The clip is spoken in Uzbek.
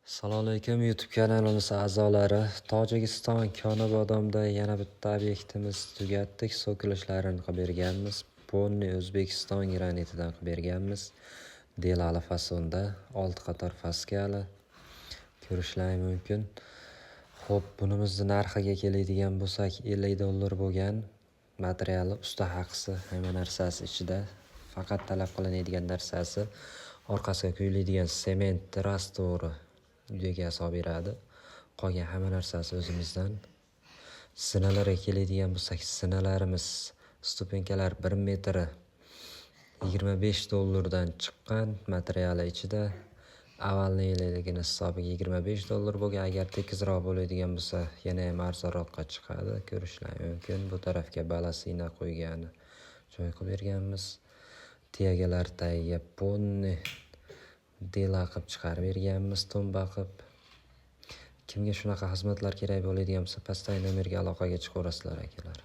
Assalomu alaykum YouTube kanalimiz a'zolari. Tojikiston Konobodomda yana bitta obyektimiz tugatdik. So'kilishlarini qilib berganmiz. Ponni O'zbekiston granitidan qilib berganmiz. Delali fasonda 6 qator faskali ko'rishlari mumkin. Xo'p, bunimizni narxiga keladigan bo'lsak, $50 bo'lgan. Materiali usta haqisi, hamma narsasi ichida. Faqat talab qilinadigan narsasi orqasiga quyiladigan sement rastvori uyga solib beradi. Qolgan hamma narsasi o'zimizdan. Sinalarga keladigan bo'lsak, sinalarimiz stupenkalar 1 metri $25 dan chiqqan. Materiali ichida avalniyligini hisobiga $25 bo'lgan. Agar tekizroq bo'ladigan bo'lsa, yana ham arzonroqqa chiqadi. Ko'rishlari mumkin. Bu tarafga balasina qo'ygani joy qilib berganmiz. Tiyagalar tagiga ponni dela qilib chiqarib berganmiz, tumba qilib. Kimga shunaqa xizmatlar kerak bo'ladigan bo'lsa, pastdagi nomerga aloqaga chiqaverasizlar akalar.